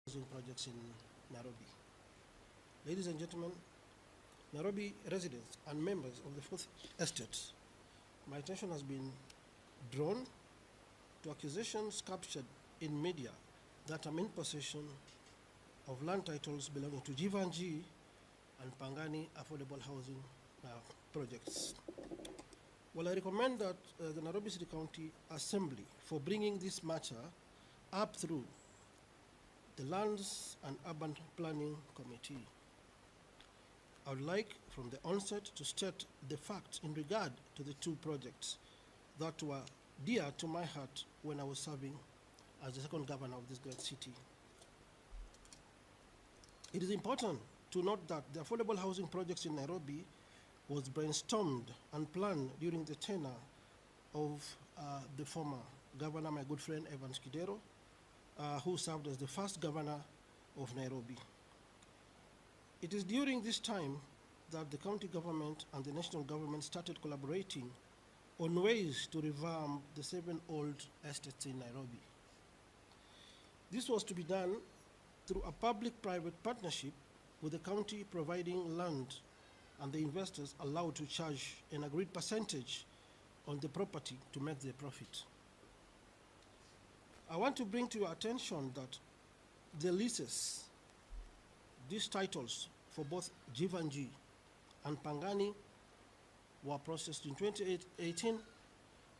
housing projects in Nairobi. Ladies and gentlemen, Nairobi residents and members of the Fourth Estate, my attention has been drawn to accusations captured in media that I'm in possession of land titles belonging to Jivanji and Pangani affordable housing projects. Well, I recommend that the Nairobi City County Assembly for bringing this matter up through the Lands and Urban Planning Committee. I would like from the onset to state the facts in regard to the two projects that were dear to my heart when I was serving as the second governor of this great city. It is important to note that the affordable housing projects in Nairobi was brainstormed and planned during the tenure of the former governor, my good friend Evans Kidero, who served as the first governor of Nairobi. It is during this time that the county government and the national government started collaborating on ways to revamp the 7 old estates in Nairobi. This was to be done through a public-private partnership with the county providing land and the investors allowed to charge an agreed percentage on the property to make their profit. I want to bring to your attention that the leases, these titles for both Jivanji and Pangani were processed in 2018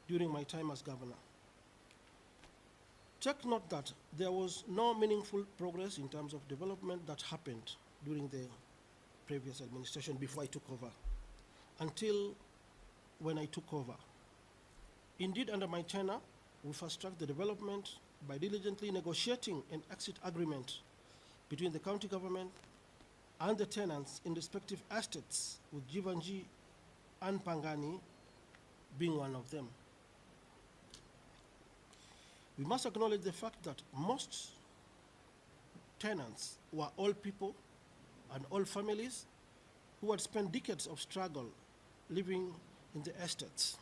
during my time as governor. Take note that there was no meaningful progress in terms of development that happened during the previous administration before I took over, until when I took over. Indeed, under my tenure, we fast-tracked the development by diligently negotiating an exit agreement between the county government and the tenants in respective estates, with Jivanji and Pangani being one of them. We must acknowledge the fact that most tenants were old people and all families who had spent decades of struggle living in the estates.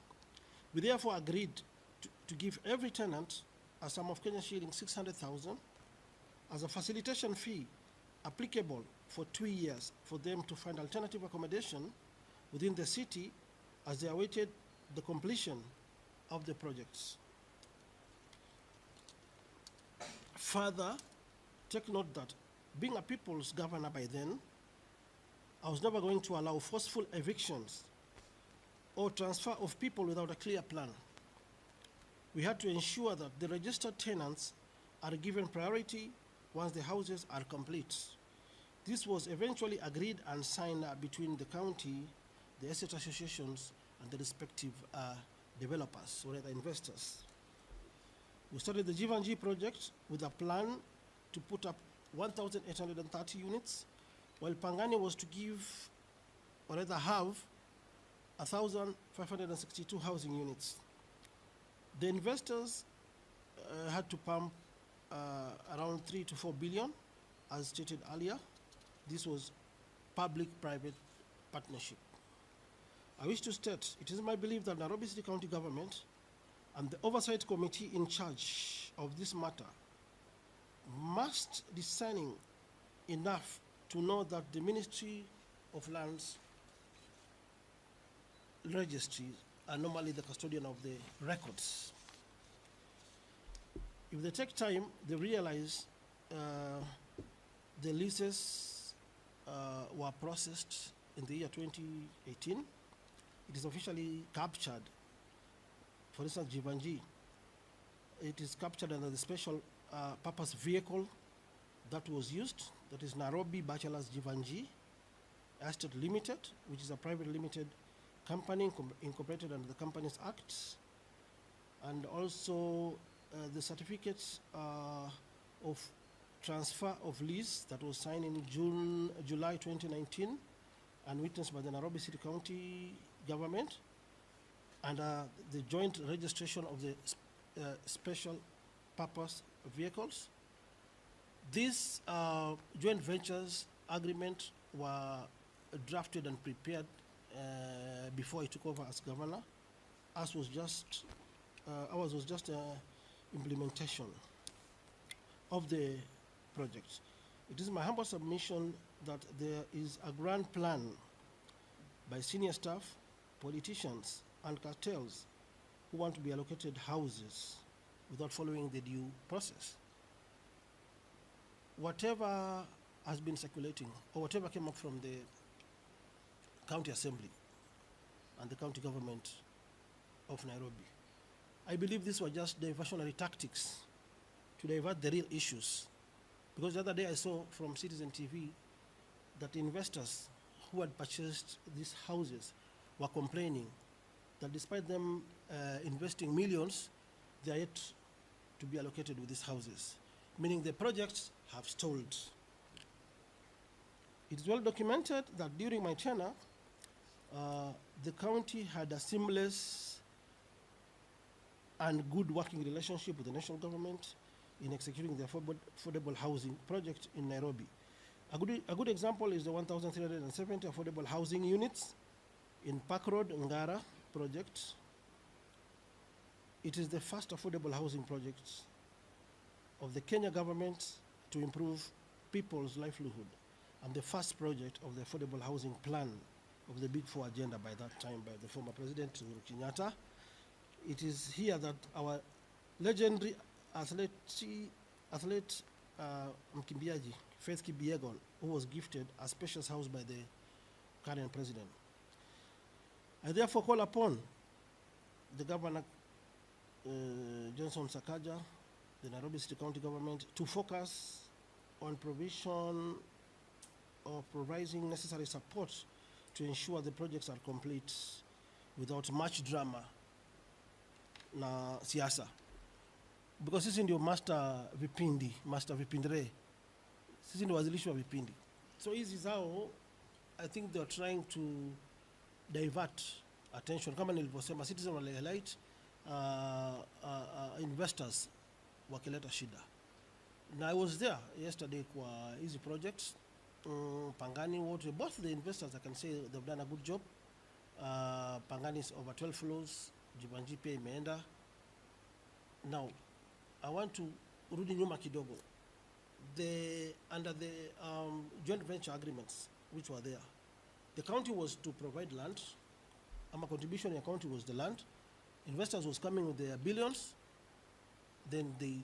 We therefore agreed to give every tenant a sum of Kenyan shillings 600,000 as a facilitation fee applicable for 2 years for them to find alternative accommodation within the city as they awaited the completion of the projects. Further, take note that being a people's governor by then, I was never going to allow forceful evictions or transfer of people without a clear plan. We had to ensure that the registered tenants are given priority once the houses are complete. This was eventually agreed and signed between the county, the estate associations, and the respective developers or the investors. We started the Jivanji project with a plan to put up 1,830 units, while Pangani was to give, or rather have, 1,562 housing units. The investors had to pump around 3 to 4 billion, as stated earlier. This was public-private partnership. I wish to state, it is my belief that Nairobi City County Government and the Oversight Committee in charge of this matter must be discerning enough to know that the Ministry of Lands registries are normally the custodian of the records. If they take time, they realize the leases were processed in the year 2018. It is officially captured. For instance, Jivanji, it is captured under the special purpose vehicle that was used, that is Nairobi Bachelors Jivanji Estate Limited, which is a private limited company incorporated under the Companies Act, and also the certificates of transfer of lease that was signed in July 2019 and witnessed by the Nairobi City County government, and the joint registration of the special purpose vehicles. These joint ventures agreement were drafted and prepared before I took over as governor. Ours was just implementation of the projects. It is my humble submission that there is a grand plan by senior staff, politicians, and cartels who want to be allocated houses without following the due process. Whatever has been circulating, or whatever came up from the county assembly and the county government of Nairobi, I believe these were just diversionary tactics to divert the real issues. Because the other day I saw from Citizen TV that investors who had purchased these houses were complaining that despite them investing millions, they are yet to be allocated with these houses, meaning the projects have stalled. It is well documented that during my tenure, the county had a seamless and good working relationship with the national government in executing the affordable housing project in Nairobi. A good example is the 1,370 affordable housing units in Park Road, Ngara project. It is the first affordable housing project of the Kenya government to improve people's livelihood, and the first project of the affordable housing plan of the Big Four agenda by that time by the former President Ruto Kenyatta. It is here that our legendary athlete mkimbiaji Faith Kipyegon, who was gifted a spacious house by the current president. I therefore call upon the Governor Johnson Sakaja, the Nairobi City County Government, to focus on provision of providing necessary support to ensure the projects are complete without much drama na siasa, because sisi ndio master vipindire, sisi ndio wazilishi wa vipindi. So hizi zao, I think they are trying to divert attention. Kama nilivyosema, citizen wale highlight investors wakileta shida. Now I was there yesterday kwa hizi projects, Pangani Water, both the investors, I can say they've done a good job. Pangani is over 12 floors, Jibanji pia imeenda. Now, I want to rudi nyuma kidogo. Under the joint venture agreements which were there, the county was to provide land. My contribution in the county was the land. Investors was coming with their billions. Then they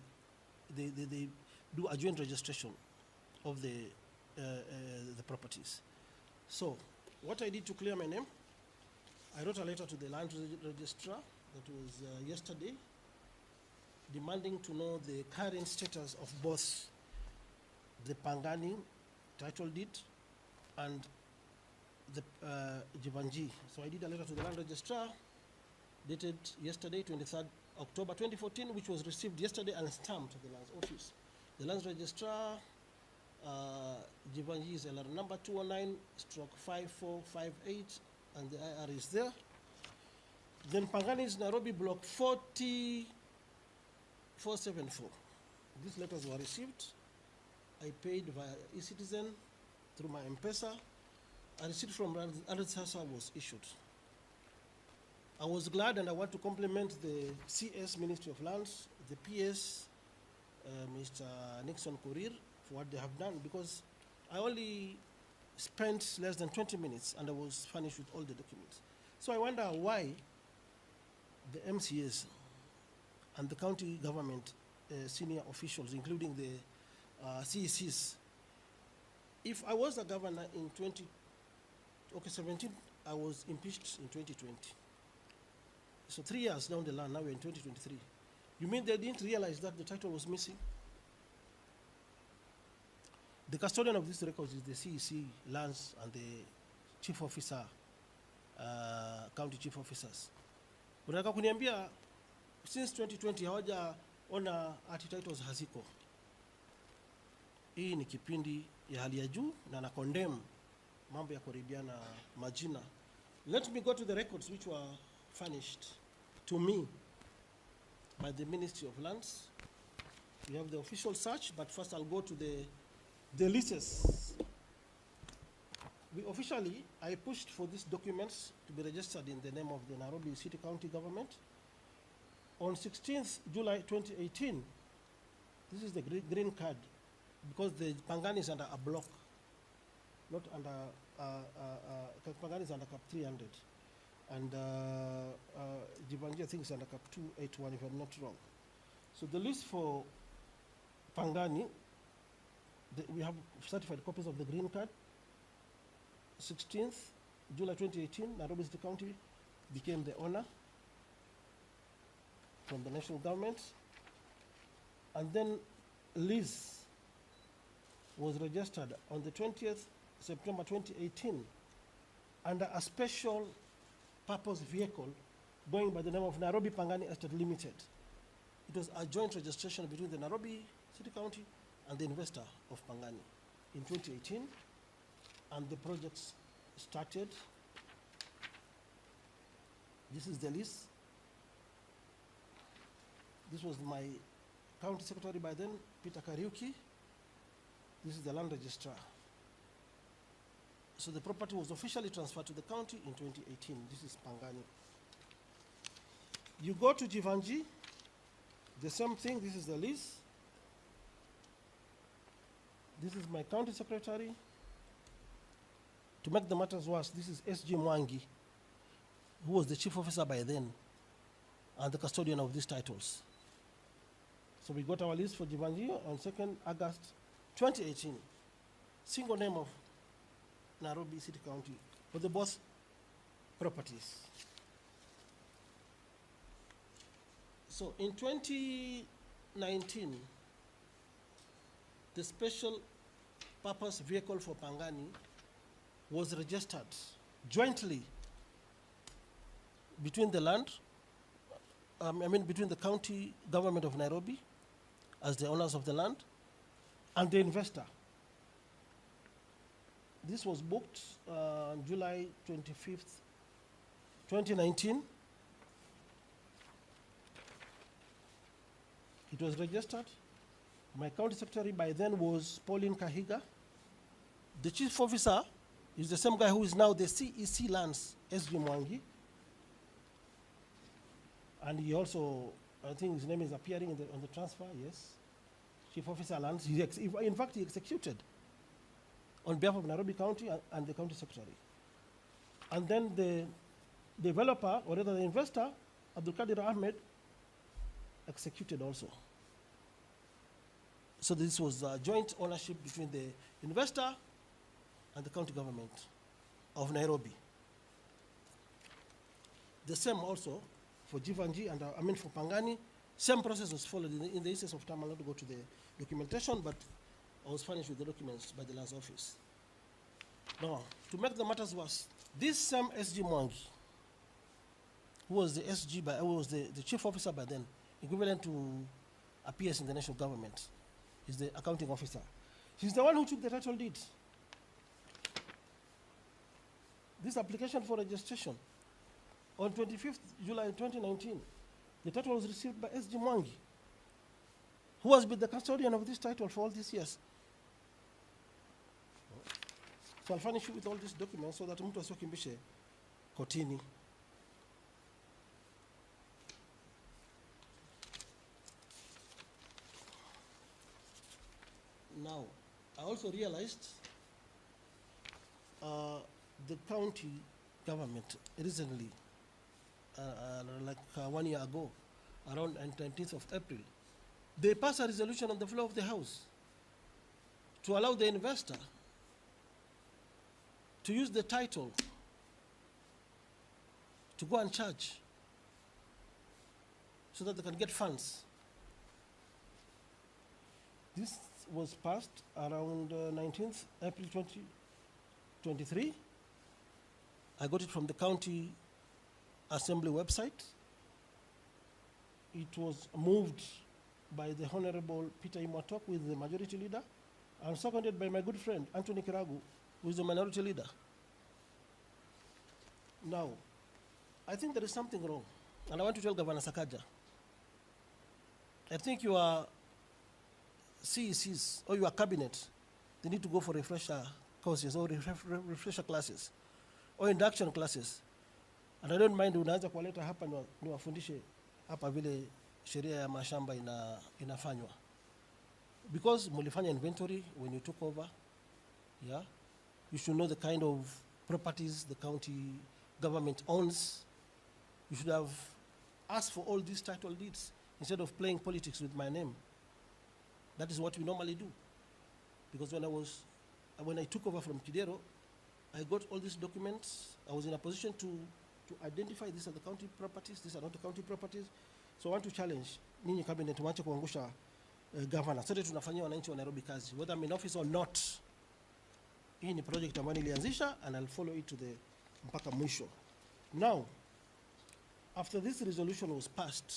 do a joint registration of the properties. So, what I did to clear my name, I wrote a letter to the land registrar that was yesterday, demanding to know the current status of both the Pangani title deed and the Jivanji. So I did a letter to the land registrar dated yesterday, 23rd October 2014, which was received yesterday and stamped at the land's office. The land registrar, Jivanji is LR number 219/5458, and the IR is there. Then Pangani is Nairobi block 40474. These letters were received. I paid via e-citizen through my M-Pesa. A receipt from Sasa was issued. I was glad, and I want to compliment the CS Ministry of Lands, the PS, Mr. Nixon Korir, for what they have done, because I only spent less than 20 minutes and I was furnished with all the documents. So I wonder why the MCAs and the county government senior officials, including the CECs, if I was the governor in 2017, I was impeached in 2020. So 3 years down the line, now we're in 2023. You mean they didn't realize that the title was missing? The custodian of these records is the CEC, lands, and the chief officer, county chief officers. Unataka kuniambia since 2020 hawajaona ati titles haziko. Hii ni kipindi ya hali ya juu na na condemn mambo ya kuharibiana majina. Let me go to the records which were furnished to me by the Ministry of Lands. We have the official search, but first I'll go to the leases. I pushed for these documents to be registered in the name of the Nairobi City County Government. On 16th July 2018, this is the green card because the Pangani is under a block, not under, Pangani is under cap 300. And Jivanji, I think, is under cap 281, if I'm not wrong. So the list for Pangani, we have certified copies of the green card. 16th July 2018, Nairobi City County became the owner from the national government. And then lease was registered on the 20th September 2018 under a special purpose vehicle going by the name of Nairobi Pangani Estate Limited. It was a joint registration between the Nairobi City County and the investor of Pangani in 2018, and the projects started. This is the list. This was my county secretary by then, Peter Kariuki. This is the land registrar. So the property was officially transferred to the county in 2018. This is Pangani. You go to Jivanji, the same thing. This is the list. This is my county secretary. To make the matters worse, this is S.G. Mwangi, who was the chief officer by then and the custodian of these titles. So we got our list for Jivanji on 2nd August 2018. Single name of Nairobi City County for the both properties. So in 2019, the special purpose vehicle for Pangani was registered jointly between the land, between the county government of Nairobi as the owners of the land and the investor. This was booked on July 25th, 2019. It was registered. My county secretary by then was Pauline Kahiga. The chief officer is the same guy who is now the CEC Lands, S.G. Mwangi. And he also, I think his name is appearing on the transfer, yes. Chief Officer Lands. In fact, he executed on behalf of Nairobi County and the county secretary. And then the developer, or rather the investor, Abdul Qadir Ahmed, executed also. So this was joint ownership between the investor and the county government of Nairobi. The same also for Jivanji and for Pangani. Same process was followed. In the instance of time, I'll not go to the documentation, but I was furnished with the documents by the lands office. Now, to make the matters worse, this same S.G. Mwangi, who was the SG, who was the chief officer by then, equivalent to a PS in the national government, is the accounting officer. He's the one who took the title deed. This application for registration on 25th July 2019, the title was received by S.G. Mwangi, who has been the custodian of this title for all these years. So I'll furnish you with all these documents so that mtu asiwakimbishe kotini. Now, I also realized the county government recently, like 1 year ago, around 19th of April, they passed a resolution on the floor of the House to allow the investor to use the title to go and charge so that they can get funds. This was passed around 19th April 2023. I got it from the county assembly website. It was moved by the Honorable Peter Imwatok, who is the majority leader, and seconded by my good friend Anthony Kiragu, who is the minority leader. Now, I think there is something wrong, and I want to tell Governor Sakaja. I think your CECs or your cabinet, they need to go for refresher courses or refresher classes or induction classes. And I don't mind unaanza kuwaleta hapa niwafundishe hapa vile sheria ya mashamba inafanywa. because mulifanya inventory when you took over, yeah, you should know the kind of properties the county government owns. You should have asked for all these title deeds instead of playing politics with my name. That is what we normally do. Because when I took over from Kidero, I got all these documents. I was in a position to identify these are the county properties, these are not the county properties. So I want to challenge ninyi cabinet mwache kuangusha governor. Sote tunafanyia wananchi wa Nairobi kazi, whether I'm in office or not. Hii ni project ambayo nilianzisha and I'll follow it to the mpaka mwisho. Now, after this resolution was passed,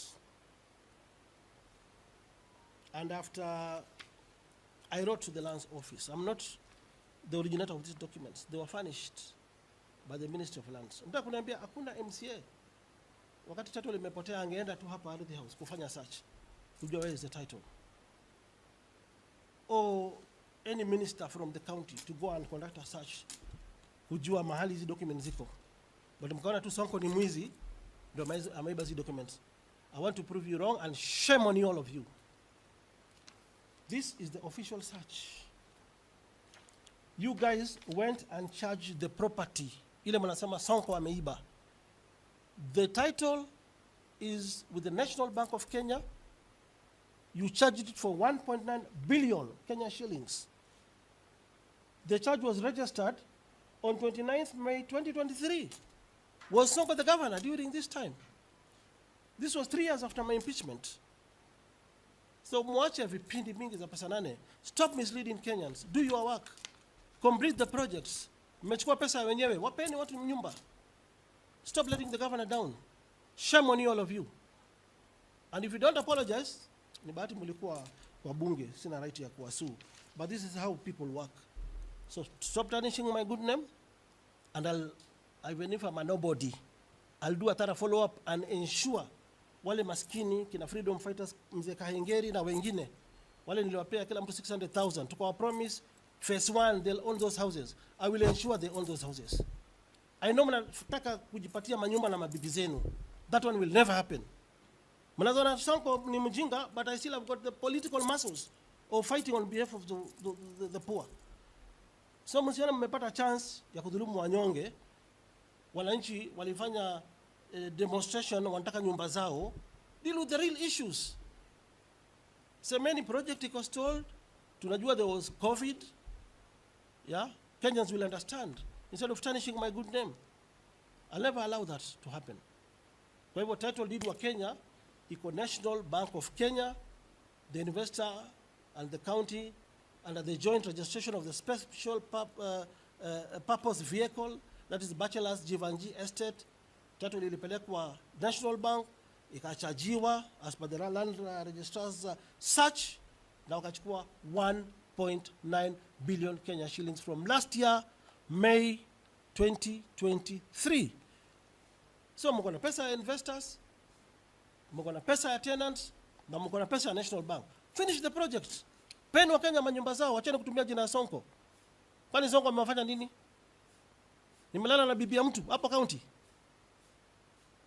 and after I wrote to the lands office, I'm not the originator of these documents. They were furnished by the Ministry of Lands. Mtaka kuniambia hakuna MCA. Wakati title limepotea angeenda tu hapa Ardhi House kufanya search. Kujua where is the title. Or any minister from the county to go and conduct a search. Kujua mahali hizi documents ziko. But mkaona tu Sonko ni mwizi, ndio ameiba hizi documents. I want to prove you wrong and shame on you, all of you. This is the official search. You guys went and charged the property. Ile mnasema Sonko ameiba. The title is with the National Bank of Kenya. You charged it for 1.9 billion Kenya shillings. The charge was registered on 29th May 2023. Was Sonko the governor during this time? This was 3 years after my impeachment. So mwache vipindi mingi za pesa nane. Stop misleading Kenyans. Do your work. Complete the projects. Mmechukua pesa wenyewe. Wapeni watu nyumba. Stop letting the governor down. Shame on you, all of you. And if you don't apologize, ni bahati mulikuwa kwa bunge, sina right ya kuwasu. But this is how people work. So stop tarnishing my good name, and even if I'm a nobody, I'll do a thorough follow-up and ensure wale maskini, kina freedom fighters, mzee Kahengeri na wengine, wale niliwapea kila mtu 600,000. Tukawa promise, phase 1, they'll own those houses. I will ensure they own those houses. I know mnataka kujipatia manyumba na mabibi zenu. That one will never happen. Mnazona Sonko ni mjinga, but I still have got the political muscles of fighting on behalf of the poor. So msiona mmepata chance ya kudhulumu wanyonge. Wananchi walifanya demonstration, wanataka nyumba zao. Deal with the real issues. So many project iko stalled. Tunajua there was COVID. Yeah? Kenyans will understand. Instead of tarnishing my good name. I'll never allow that to happen. Kwa hivyo title deed wa Kenya, iko National Bank of Kenya, the investor and the county, under the joint registration of the special purpose vehicle, that is Bachelor's Jivanji Estate. Title ilipelekwa National Bank, ikachajiwa as per the land registrar's search, na wakachukua 1.9 billion Kenya shillings from last year, May 2023. So mko na pesa ya investors, mko na pesa ya tenants, na mko na pesa ya National Bank. Finish the project. Peni wa Kenya manyumba zao, wacheni kutumia jina ya Sonko. Kwani Sonko amewafanya nini? Nimelala na bibi ya mtu hapo county.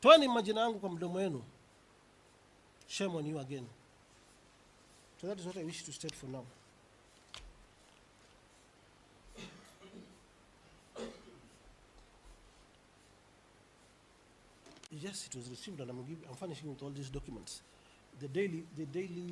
Toeni majina yangu kwa mdomo wenu. Shame on you again. So that is what I wish to state for now. Yes, it was received and I'm finishing with all these documents. The daily